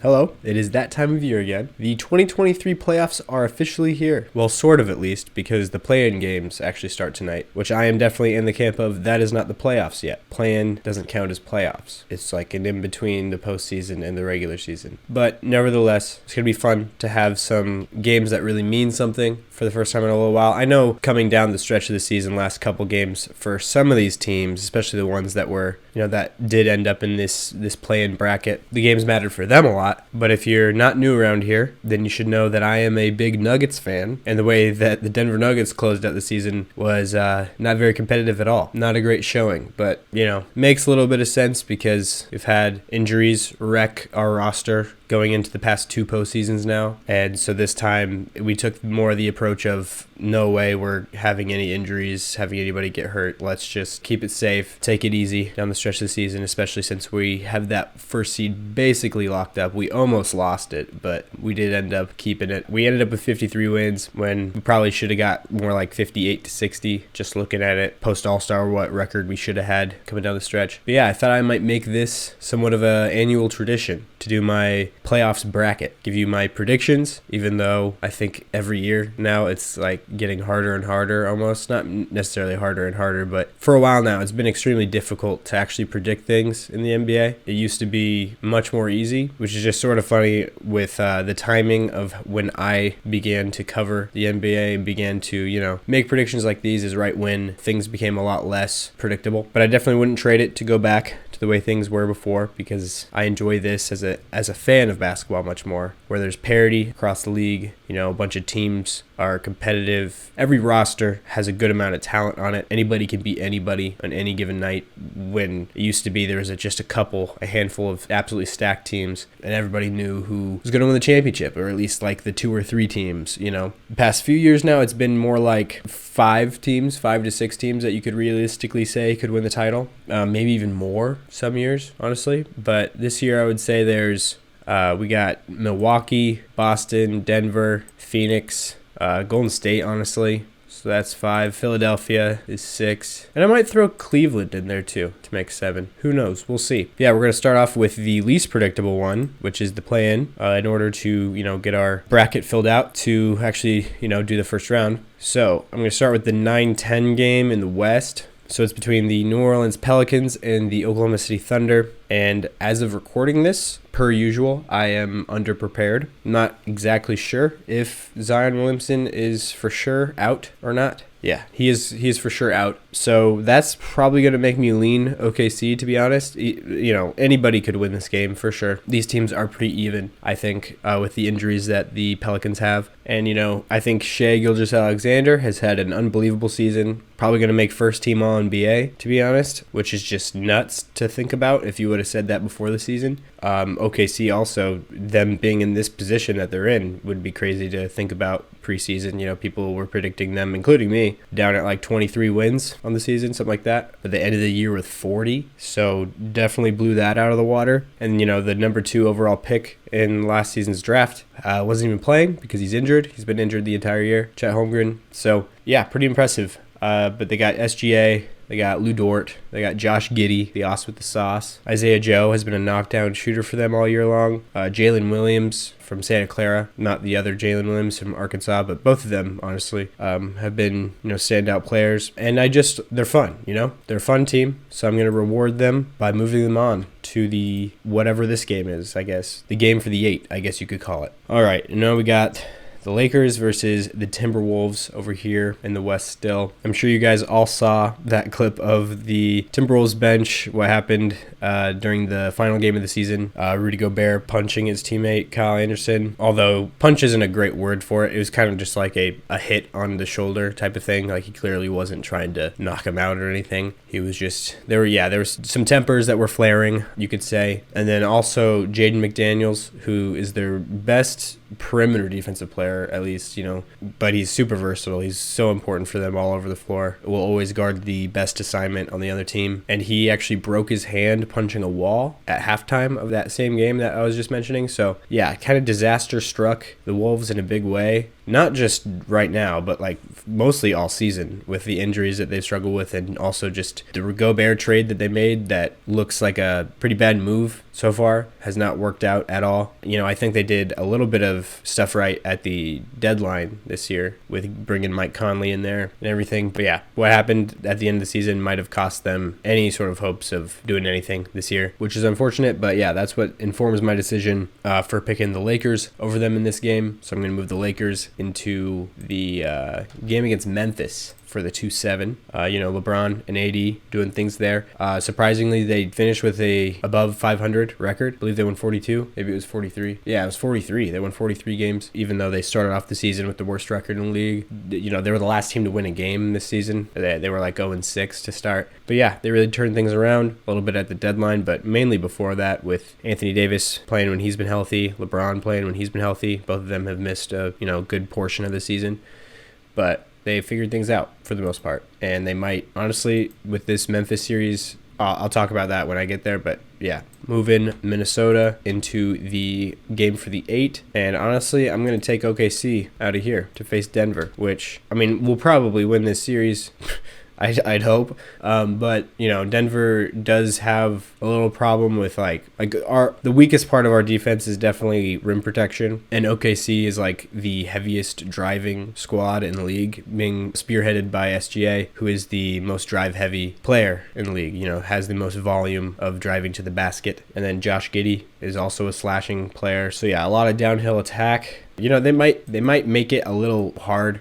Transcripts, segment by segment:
Hello, it is that time of year again. The 2023 playoffs are officially here. Well, sort of at least, because the play-in games actually start tonight, which I am definitely in the camp of that is not the playoffs yet. Play-in doesn't count as playoffs. It's like an in-between the postseason and the regular season. But nevertheless, it's going to be fun to have some games that really mean something for the first time in a little while. I know coming down the stretch of the season, last couple games, for some of these teams, especially the ones that were, that did end up in this play-in bracket, the games mattered for them a lot. But if you're not new around here, then you should know that I am a big Nuggets fan, and the way that the Denver Nuggets closed out the season was not very competitive at all. Not a great showing, but, makes a little bit of sense because we've had injuries wreck our roster going into the past two postseasons now. And so this time we took more of the approach of no way we're having any injuries, having anybody get hurt. Let's just keep it safe, take it easy down the stretch of the season, especially since we have that first seed basically locked up. We almost lost it, but we did end up keeping it. We ended up with 53 wins when we probably should have got more like 58 to 60, just looking at it post All-Star, what record we should have had coming down the stretch. But yeah, I thought I might make this somewhat of an annual tradition to do my playoffs bracket, give you my predictions, even though I think every year now it's like getting harder and harder almost. Not necessarily harder and harder, but for a while now it's been extremely difficult to actually predict things in the NBA. It used to be much more easy, which is just sort of funny with the timing of when I began to cover the NBA and began to, make predictions like these is right when things became a lot less predictable. But I definitely wouldn't trade it to go back to the way things were before, because I enjoy this as a fan of basketball much more, where there's parity across the league. A bunch of teams are competitive. Every roster has a good amount of talent on it. Anybody can beat anybody on any given night, when it used to be there was just a handful of absolutely stacked teams, and everybody knew who was going to win the championship, or at least like the 2 or 3 teams. The past few years now, it's been more like 5 to 6 teams that you could realistically say could win the title. Maybe even more some years, honestly. But this year I would say there's we got Milwaukee, Boston, Denver, Phoenix, Golden State, honestly. So that's 5. Philadelphia is 6. And I might throw Cleveland in there too to make 7. Who knows? We'll see. Yeah, we're going to start off with the least predictable one, which is the play-in, in order to, get our bracket filled out to actually, do the first round. So I'm going to start with the 9-10 game in the West. So it's between the New Orleans Pelicans and the Oklahoma City Thunder. And as of recording this, per usual, I am underprepared. Not exactly sure if Zion Williamson is for sure out or not. Yeah, he is for sure out. So that's probably going to make me lean OKC, to be honest. Anybody could win this game for sure. These teams are pretty even, I think, with the injuries that the Pelicans have. And, I think Shai Gilgeous-Alexander has had an unbelievable season. Probably going to make first team All-NBA, to be honest, which is just nuts to think about if you would have said that before the season. OKC also, them being in this position that they're in, would be crazy to think about preseason. People were predicting them, including me, down at like 23 wins on the season, something like that. But they ended the year with 40, so definitely blew that out of the water. And, the number 2 overall pick in last season's draft wasn't even playing because he's injured. He's been injured the entire year, Chet Holmgren. So, yeah, pretty impressive. But they got SGA, they got Lou Dort, they got Josh Giddey, the os with the sauce. Isaiah Joe has been a knockdown shooter for them all year long. Jalen Williams from Santa Clara, not the other Jalen Williams from Arkansas, but both of them, honestly, have been, standout players. And they're fun, They're a fun team, so I'm going to reward them by moving them on to the whatever this game is, I guess. The game for the 8, I guess you could call it. All right, now we got the Lakers versus the Timberwolves over here in the West still. I'm sure you guys all saw that clip of the Timberwolves bench, what happened during the final game of the season. Rudy Gobert punching his teammate Kyle Anderson. Although punch isn't a great word for it. It was kind of just like a hit on the shoulder type of thing. Like he clearly wasn't trying to knock him out or anything. He was just, there was some tempers that were flaring, you could say. And then also Jaden McDaniels, who is their best perimeter defensive player, at least, but he's super versatile. He's so important for them all over the floor. Will always guard the best assignment on the other team. And he actually broke his hand punching a wall at halftime of that same game that I was just mentioning. So yeah, kind of disaster struck the Wolves in a big way. Not just right now, but like mostly all season with the injuries that they've struggled with, and also just the Gobert trade that they made that looks like a pretty bad move so far has not worked out at all. I think they did a little bit of stuff right at the deadline this year with bringing Mike Conley in there and everything. But yeah, what happened at the end of the season might have cost them any sort of hopes of doing anything this year, which is unfortunate. But yeah, that's what informs my decision for picking the Lakers over them in this game. So I'm going to move the Lakers into the game against Memphis for the 2-7. LeBron and AD doing things there. Surprisingly, they finished with a above 500 record. I believe they won 42. Maybe it was 43. Yeah, it was 43. They won 43 games, even though they started off the season with the worst record in the league. They were the last team to win a game this season. They were like 0-6 to start. But yeah, they really turned things around a little bit at the deadline, but mainly before that with Anthony Davis playing when he's been healthy, LeBron playing when he's been healthy. Both of them have missed a good portion of the season. But they figured things out for the most part. And they might, honestly, with this Memphis series, I'll talk about that when I get there. But yeah, moving Minnesota into the game for the 8. And honestly, I'm going to take OKC out of here to face Denver, which, we'll probably win this series. I'd hope. But, Denver does have a little problem with the weakest part of our defense is definitely rim protection. And OKC is the heaviest driving squad in the league, being spearheaded by SGA, who is the most drive heavy player in the league, has the most volume of driving to the basket. And then Josh Giddey is also a slashing player. So yeah, a lot of downhill attack. They might make it a little hard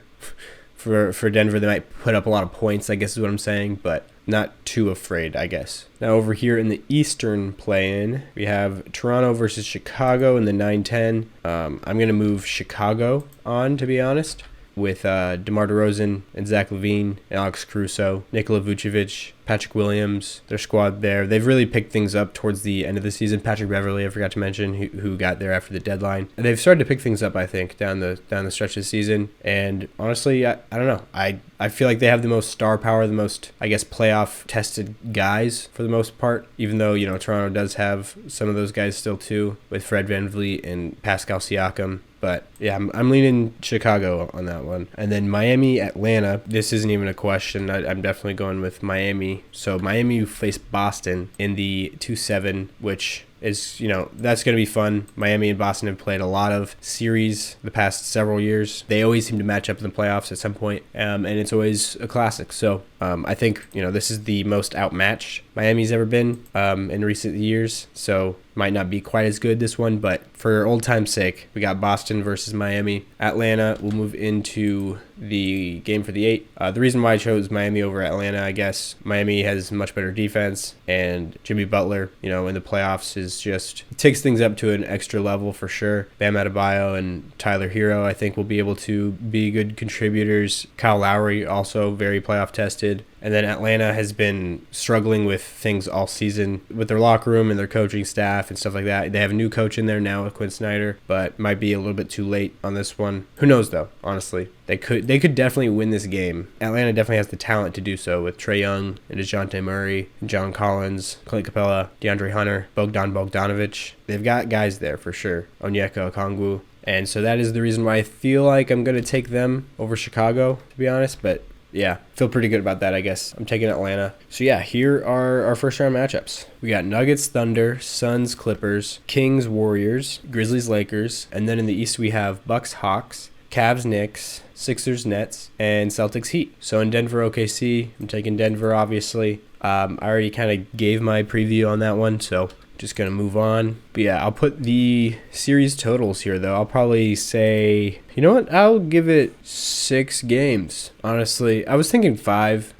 for Denver. They might put up a lot of points, I guess is what I'm saying, but not too afraid, I guess. Now over here in the Eastern play-in, we have Toronto versus Chicago in the 9-10. I'm going to move Chicago on, to be honest, with DeMar DeRozan and Zach LaVine, Alex Caruso, Nikola Vucevic, Patrick Williams, their squad there. They've really picked things up towards the end of the season. Patrick Beverley, I forgot to mention, who got there after the deadline. And they've started to pick things up, I think, down the stretch of the season. And honestly, I don't know. I feel like they have the most star power, the most, I guess, playoff-tested guys for the most part, even though, Toronto does have some of those guys still too, with Fred VanVleet and Pascal Siakam. But yeah, I'm leaning Chicago on that one. And then Miami, Atlanta. This isn't even a question. I'm definitely going with Miami. So Miami faced Boston in the 2-7, which is, that's going to be fun. Miami and Boston have played a lot of series the past several years. They always seem to match up in the playoffs at some point, and it's always a classic. So I think, this is the most outmatched Miami's ever been in recent years. So might not be quite as good this one, but for old time's sake, we got Boston versus Miami. Atlanta will move into the game for the 8. The reason why I chose Miami over Atlanta, I guess, Miami has much better defense, and Jimmy Butler, in the playoffs is just takes things up to an extra level for sure. Bam Adebayo and Tyler Hero, I think, will be able to be good contributors. Kyle Lowry also very playoff tested. And then Atlanta has been struggling with things all season with their locker room and their coaching staff and stuff like that. They have a new coach in there now with Quinn Snyder, but might be a little bit too late on this one. Who knows though, honestly. They could definitely win this game. Atlanta definitely has the talent to do so with Trae Young and DeJounte Murray, and John Collins, Clint Capella, DeAndre Hunter, Bogdan Bogdanovic. They've got guys there for sure. Onyeka Okongwu. And so that is the reason why I feel like I'm going to take them over Chicago, to be honest, but yeah, feel pretty good about that, I guess. I'm taking Atlanta. So yeah, here are our first round matchups. We got Nuggets, Thunder, Suns, Clippers, Kings, Warriors, Grizzlies, Lakers, and then in the East we have Bucks, Hawks, Cavs, Knicks, Sixers, Nets, and Celtics, Heat. So in Denver, OKC, I'm taking Denver, obviously. I already kind of gave my preview on that one, so just going to move on. But yeah, I'll put the series totals here, though. I'll probably say, you know what? I'll give it 6 games. Honestly, I was thinking 5.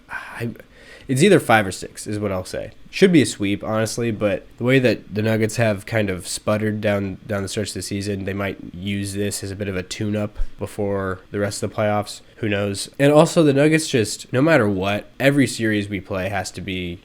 It's either 5 or 6 is what I'll say. Should be a sweep, honestly, but the way that the Nuggets have kind of sputtered down the stretch of the season, they might use this as a bit of a tune-up before the rest of the playoffs. Who knows? And also, the Nuggets just, no matter what, every series we play has to be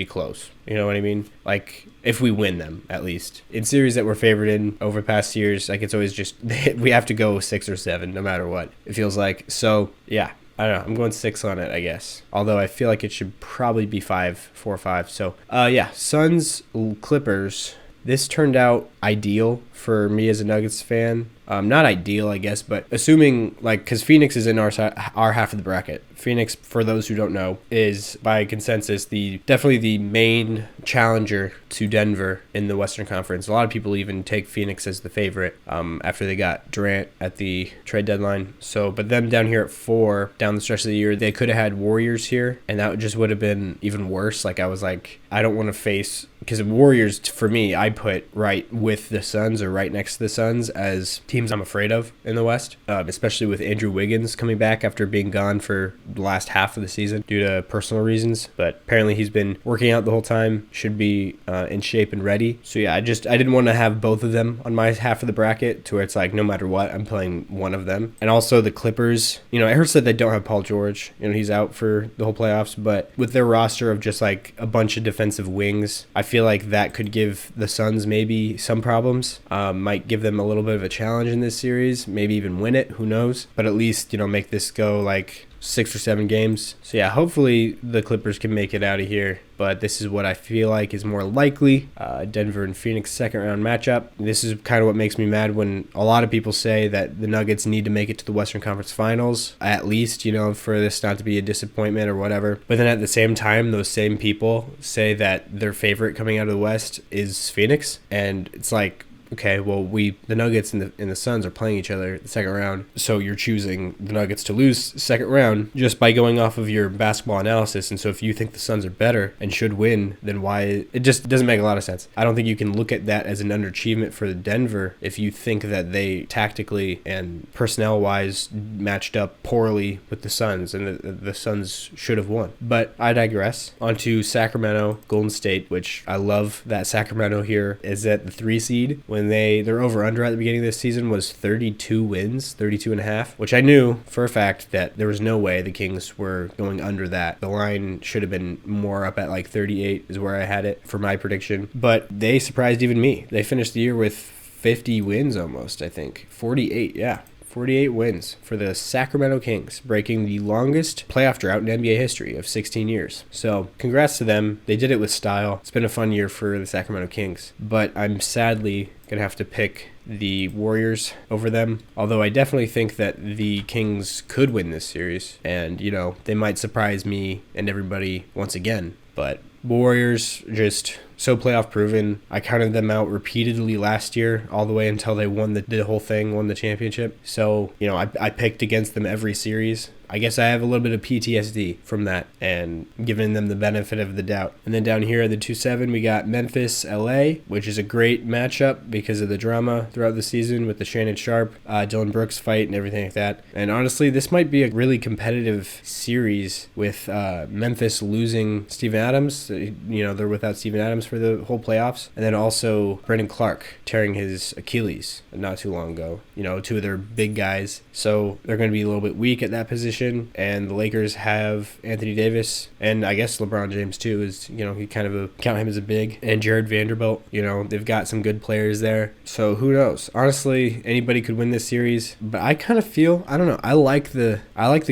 close. You know what I mean? Like, if we win them, at least. In series that we're favored in over past years, like, it's always just, we have to go 6 or 7, no matter what, it feels like. So, yeah. I don't know. I'm going 6 on it, I guess. Although I feel like it should probably be 4 or 5. So, yeah, Suns, Clippers. This turned out ideal for me as a Nuggets fan. Not ideal, I guess, but assuming, because Phoenix is in our half of the bracket. Phoenix, for those who don't know, is by consensus definitely the main challenger to Denver in the Western Conference. A lot of people even take Phoenix as the favorite after they got Durant at the trade deadline. So, but them down here at 4 down the stretch of the year, they could have had Warriors here, and that just would have been even worse. Like, I was like, I don't want to face, because Warriors, for me, I put right with the Suns or right next to the Suns as teams I'm afraid of in the West, especially with Andrew Wiggins coming back after being gone for the last half of the season due to personal reasons. But apparently he's been working out the whole time, should be in shape and ready. So yeah, I didn't want to have both of them on my half of the bracket to where it's like, no matter what, I'm playing one of them. And also the Clippers, it hurts that they don't have Paul George. He's out for the whole playoffs, but with their roster of just like a bunch of defensive wings, I feel like that could give the Suns maybe some problems. Might give them a little bit of a challenge in this series, maybe even win it, who knows? But at least, make this go like 6 or 7 games. So yeah, hopefully the Clippers can make it out of here. But this is what I feel like is more likely. Denver and Phoenix second round matchup. This is kind of what makes me mad when a lot of people say that the Nuggets need to make it to the Western Conference Finals, at least, for this not to be a disappointment or whatever. But then at the same time, those same people say that their favorite coming out of the West is Phoenix. And it's like, okay, well, the Nuggets and the Suns are playing each other the second round, so you're choosing the Nuggets to lose second round just by going off of your basketball analysis. And so if you think the Suns are better and should win, then why? It just doesn't make a lot of sense. I don't think you can look at that as an underachievement for Denver if you think that they tactically and personnel-wise matched up poorly with the Suns, and the Suns should have won. But I digress. On to Sacramento, Golden State, which I love that Sacramento here is at the 3 seed. When their over-under at the beginning of this season was 32 wins, 32 and a half, which I knew for a fact that there was no way the Kings were going under that. The line should have been more up at like 38 is where I had it for my prediction. But they surprised even me. They finished the year with 50 wins almost, I think. 48, yeah. 48 wins for the Sacramento Kings, breaking the longest playoff drought in NBA history of 16 years. So congrats to them. They did it with style. It's been a fun year for the Sacramento Kings, but I'm sadly going to have to pick the Warriors over them, although I definitely think that the Kings could win this series, and, they might surprise me and everybody once again, but Warriors just so playoff proven. I counted them out repeatedly last year, all the way until they won the whole thing, won the championship. So, I picked against them every series. I guess I have a little bit of PTSD from that and giving them the benefit of the doubt. And then down here at the 2-7, we got Memphis, LA, which is a great matchup because of the drama throughout the season with the Shannon Sharp, Dylan Brooks fight and everything like that. And honestly, this might be a really competitive series with Memphis losing Steven Adams. They're without Steven Adams for the whole playoffs. And then also Brandon Clark tearing his Achilles not too long ago. 2 of their big guys. So they're going to be a little bit weak at that position. And the Lakers have Anthony Davis, and I guess LeBron James too is, he kind of count him as a big, and Jared Vanderbilt. They've got some good players there. So who knows? Honestly, anybody could win this series, but I kind of feel, I don't know, I like the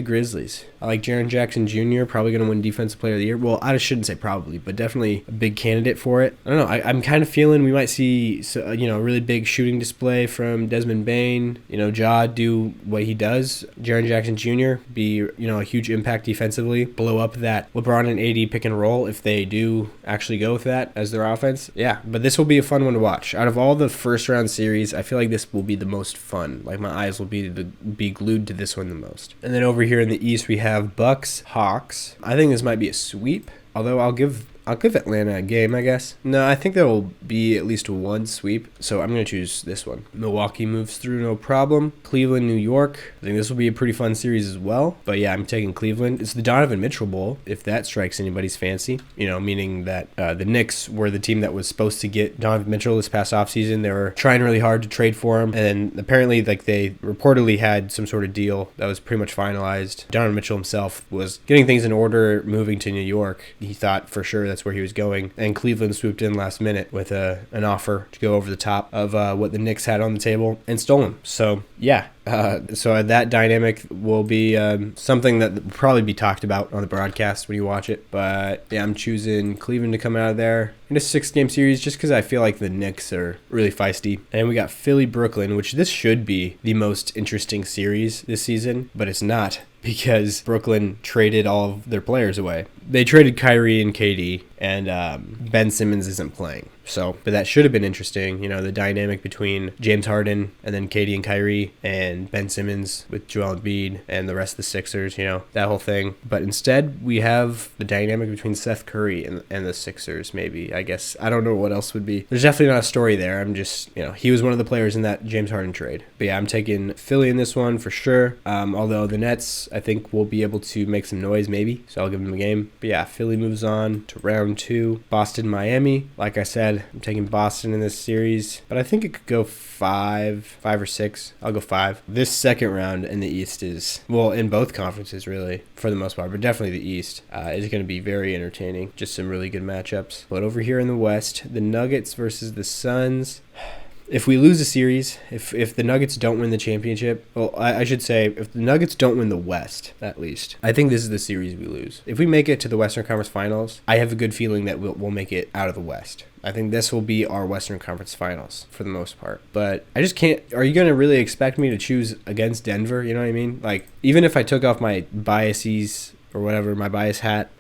Grizzlies. I like Jaren Jackson Jr., probably going to win Defensive Player of the Year. Well, I shouldn't say probably, but definitely a big candidate for it. I don't know. I'm kind of feeling we might see, a really big shooting display from Desmond Bane. Ja do what he does. Jaren Jackson Jr. be, a huge impact defensively. Blow up that LeBron and AD pick and roll if they do actually go with that as their offense. Yeah, but this will be a fun one to watch. Out of all the first round series, I feel like this will be the most fun. Like my eyes will be glued to this one the most. And then over here in the East, we have Bucks, Hawks. I think this might be a sweep, although I'll give Atlanta a game, I guess. No, I think there will be at least one sweep, so I'm going to choose this one. Milwaukee moves through no problem. Cleveland, New York. I think this will be a pretty fun series as well. But yeah, I'm taking Cleveland. It's the Donovan Mitchell Bowl, if that strikes anybody's fancy. Meaning that the Knicks were the team that was supposed to get Donovan Mitchell this past offseason. They were trying really hard to trade for him, and apparently they reportedly had some sort of deal that was pretty much finalized. Donovan Mitchell himself was getting things in order, moving to New York. He thought for sure that's where he was going, and Cleveland swooped in last minute with an offer to go over the top of what the Knicks had on the table and stole him. So yeah, so that dynamic will be something that will probably be talked about on the broadcast when you watch it. But yeah, I'm choosing Cleveland to come out of there in a 6-game series just because I feel like the Knicks are really feisty. And we got Philly, Brooklyn, which this should be the most interesting series this season, but it's not, because Brooklyn traded all of their players away. They traded Kyrie and KD, and Ben Simmons isn't playing. So, but that should have been interesting, you know, the dynamic between James Harden and then KD and Kyrie and Ben Simmons with Joel Embiid and the rest of the Sixers, you know, that whole thing. But instead, we have the dynamic between Seth Curry and the Sixers, maybe, I guess. I don't know what else would be. There's definitely not a story there. I'm just, you know, he was one of the players in that James Harden trade. But yeah, I'm taking Philly in this one for sure. Although the Nets, I think, will be able to make some noise, maybe. So I'll give them a game. But yeah, Philly moves on to round 2. Boston, Miami. Like I said, I'm taking Boston in this series, but I think it could go 5 or 6. I'll go 5. This second round in the East is, well, in both conferences, really, for the most part, but definitely the East is going to be very entertaining. Just some really good matchups. But over here in the West, the Nuggets versus the Suns. If we lose a series, if the Nuggets don't win the championship, well, I should say if the Nuggets don't win the West, at least, I think this is the series we lose. If we make it to the Western Conference Finals, I have a good feeling that we'll make it out of the West. I think this will be our Western Conference Finals for the most part. But I just can't... Are you going to really expect me to choose against Denver? You know what I mean? Like, even if I took off my biases or whatever, my bias hat,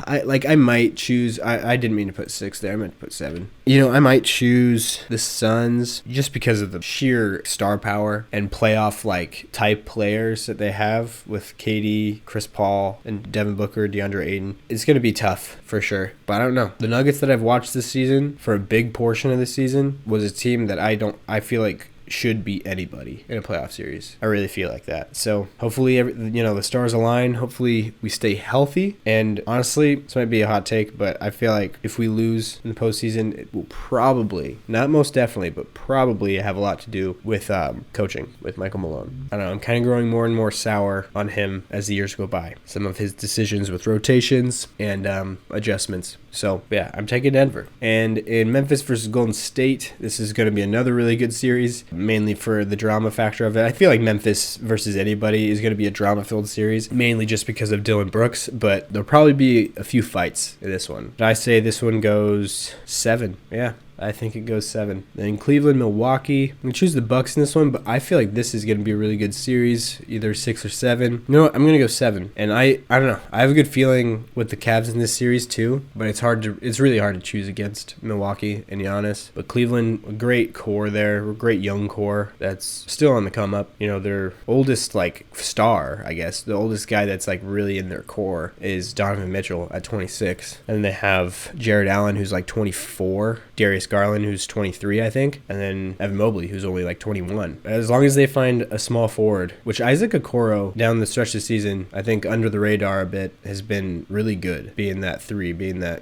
I might choose... I didn't mean to put 6 there. I meant to put 7. You know, I might choose the Suns just because of the sheer star power and playoff, like, type players that they have with KD, Chris Paul, and Devin Booker, DeAndre Ayton. It's going to be tough, for sure. But I don't know. The Nuggets that I've watched this season, for a big portion of the season, was a team that I feel like should beat anybody in a playoff series. I really feel like that. So hopefully, the stars align. Hopefully we stay healthy. And honestly, this might be a hot take, but I feel like if we lose in the postseason, it will probably, not most definitely, but probably have a lot to do with coaching with Michael Malone. I don't know. I'm kind of growing more and more sour on him as the years go by. Some of his decisions with rotations and adjustments. So yeah, I'm taking Denver. And in Memphis versus Golden State, this is going to be another really good series, mainly for the drama factor of it. I feel like Memphis versus anybody is going to be a drama-filled series, mainly just because of Dylan Brooks, but there'll probably be a few fights in this one. But I say this one goes 7. Yeah. I think it goes 7. Then Cleveland, Milwaukee. I'm going to choose the Bucks in this one, but I feel like this is going to be a really good series, either 6 or 7. You know what? I'm going to go 7. And I don't know. I have a good feeling with the Cavs in this series too, but it's really hard to choose against Milwaukee and Giannis. But Cleveland, a great core there, a great young core that's still on the come up. You know, their oldest like star, I guess, the oldest guy that's like really in their core is Donovan Mitchell at 26. And they have Jared Allen, who's like 24, Darius Garland, who's 23, I think, and then Evan Mobley, who's only like 21. As long as they find a small forward, which Isaac Okoro down the stretch of the season, I think under the radar a bit, has been really good, being that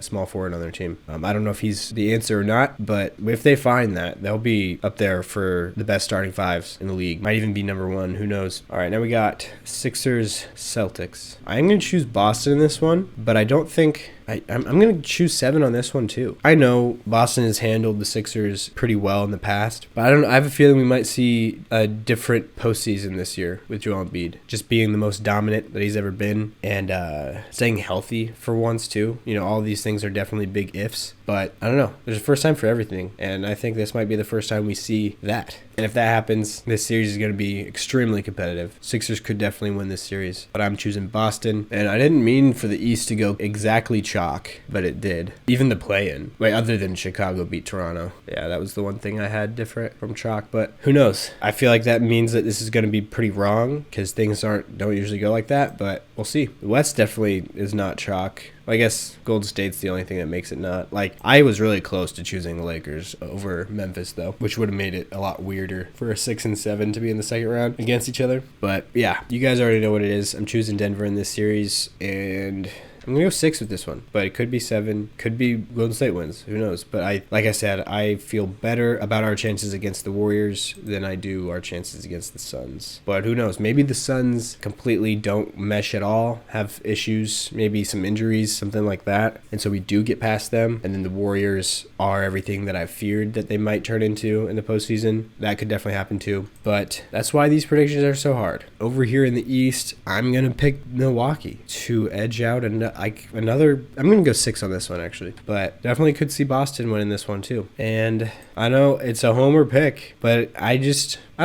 small forward on their team. I don't know if he's the answer or not, but if they find that, they'll be up there for the best starting fives in the league. Might even be number 1, who knows. All right, now we got Sixers, Celtics. I'm going to choose Boston in this one, but I don't think... I'm going to choose 7 on this one too. I know Boston has handled the Sixers pretty well in the past, but I have a feeling we might see a different postseason this year with Joel Embiid just being the most dominant that he's ever been and staying healthy for once too. You know, all these things are definitely big ifs, but I don't know. There's a first time for everything, and I think this might be the first time we see that. And if that happens, this series is going to be extremely competitive. Sixers could definitely win this series, but I'm choosing Boston. And I didn't mean for the East to go exactly chalk, but it did. Even the play-in, other than Chicago beat Toronto. Yeah, that was the one thing I had different from chalk, but who knows? I feel like that means that this is going to be pretty wrong because things don't usually go like that, but we'll see. The West definitely is not chalk. I guess Golden State's the only thing that makes it not. Like, I was really close to choosing the Lakers over Memphis, though, which would have made it a lot weirder for a 6 and 7 to be in the second round against each other. But, yeah, you guys already know what it is. I'm choosing Denver in this series, and... I'm going to go 6 with this one, but it could be 7, could be Golden State wins, who knows. But like I said, I feel better about our chances against the Warriors than I do our chances against the Suns. But who knows, maybe the Suns completely don't mesh at all, have issues, maybe some injuries, something like that. And so we do get past them, and then the Warriors are everything that I feared that they might turn into in the postseason. That could definitely happen too. But that's why these predictions are so hard. Over here in the East, I'm going to pick Milwaukee to edge out I'm gonna go 6 on this one actually, but definitely could see Boston winning this one too. And I know it's a homer pick, but I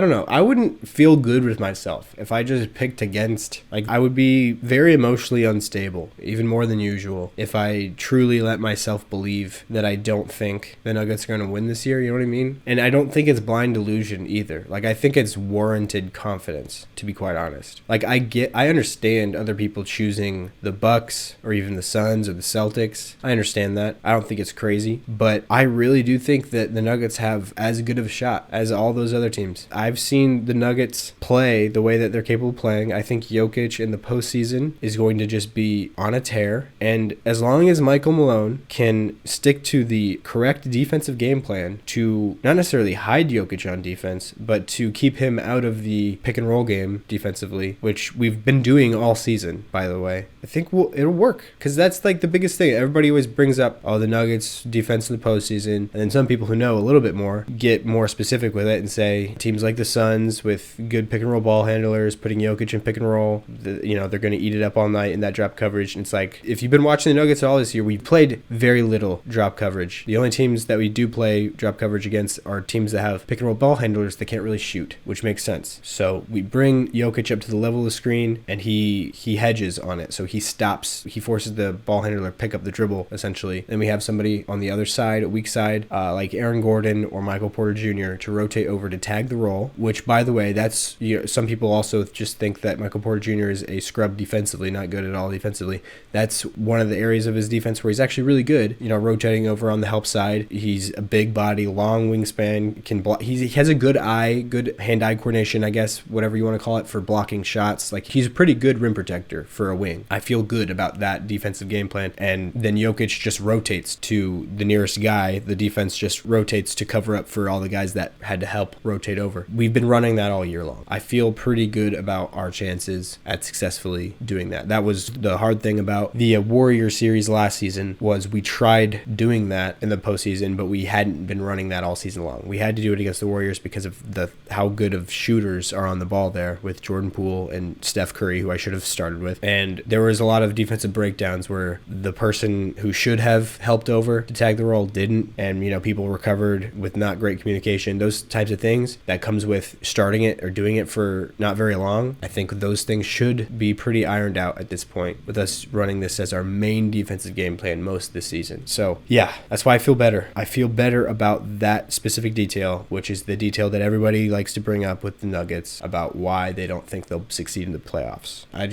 don't know. I wouldn't feel good with myself if I just picked against. Like, I would be very emotionally unstable, even more than usual, if I truly let myself believe that I don't think the Nuggets are going to win this year. You know what I mean? And I don't think it's blind delusion either. Like, I think it's warranted confidence, to be quite honest. Like, I understand other people choosing the Bucks or even the Suns or the Celtics. I understand that. I don't think it's crazy, but I really do think that the Nuggets have as good of a shot as all those other teams. I've seen the Nuggets play the way that they're capable of playing. I think Jokic in the postseason is going to just be on a tear. And as long as Michael Malone can stick to the correct defensive game plan to not necessarily hide Jokic on defense, but to keep him out of the pick and roll game defensively, which we've been doing all season, by the way, I think it'll work. Because that's like the biggest thing. Everybody always brings up, oh, the Nuggets defense in the postseason. And then some people who know a little bit more get more specific with it and say teams like the Suns with good pick and roll ball handlers, putting Jokic in pick and roll, they're going to eat it up all night in that drop coverage. And it's like, if you've been watching the Nuggets all this year, we played very little drop coverage. The only teams that we do play drop coverage against are teams that have pick and roll ball handlers that can't really shoot, which makes sense. So we bring Jokic up to the level of the screen and he hedges on it. So he forces the ball handler to pick up the dribble, essentially. Then we have somebody on the other side, a weak side, like Aaron Gordon or Michael Porter Jr. to rotate over to tag the roll, which, by the way, that's, some people also just think that Michael Porter Jr. is a scrub defensively, not good at all defensively. That's one of the areas of his defense where he's actually really good, rotating over on the help side. He's a big body, long wingspan, can block. He has a good eye, good hand-eye coordination, I guess, whatever you want to call it, for blocking shots. Like, he's a pretty good rim protector for a wing. I feel good about that defensive game plan. And then Jokic just rotates to the nearest guy. The defense just rotates to cover up for all the guys that had to help rotate over. We've been running that all year long. I feel pretty good about our chances at successfully doing that. That was the hard thing about the Warrior series last season, was we tried doing that in the postseason, but we hadn't been running that all season long. We had to do it against the Warriors because of how good of shooters are on the ball there with Jordan Poole and Steph Curry, who I should have started with. And there was a lot of defensive breakdowns where the person who should have helped over to tag the roll didn't, and people recovered with not great communication. Those types of things that comes with starting it or doing it for not very long. I think those things should be pretty ironed out at this point, with us running this as our main defensive game plan most this season. So yeah, that's why I feel better. I feel better about that specific detail, which is the detail that everybody likes to bring up with the Nuggets about why they don't think they'll succeed in the playoffs. I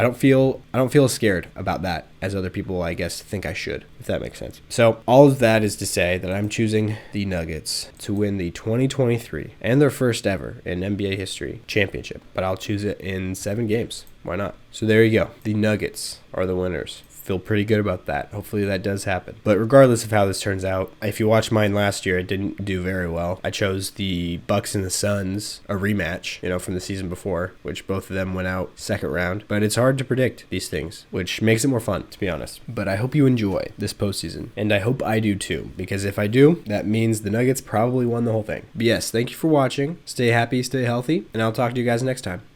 don't feel scared about that as other people, I guess, think I should, if that makes sense. So all of that is to say that I'm choosing the Nuggets to win the 2023 and their first ever in NBA history championship, but I'll choose it in 7 games. Why not? So there you go. The Nuggets are the winners. Feel pretty good about that. Hopefully that does happen. But regardless of how this turns out, if you watched mine last year, it didn't do very well. I chose the Bucks and the Suns, a rematch, from the season before, which both of them went out second round. But it's hard to predict these things, which makes it more fun, to be honest. But I hope you enjoy this postseason, and I hope I do too, because if I do, that means the Nuggets probably won the whole thing. But yes, thank you for watching. Stay happy, stay healthy, and I'll talk to you guys next time.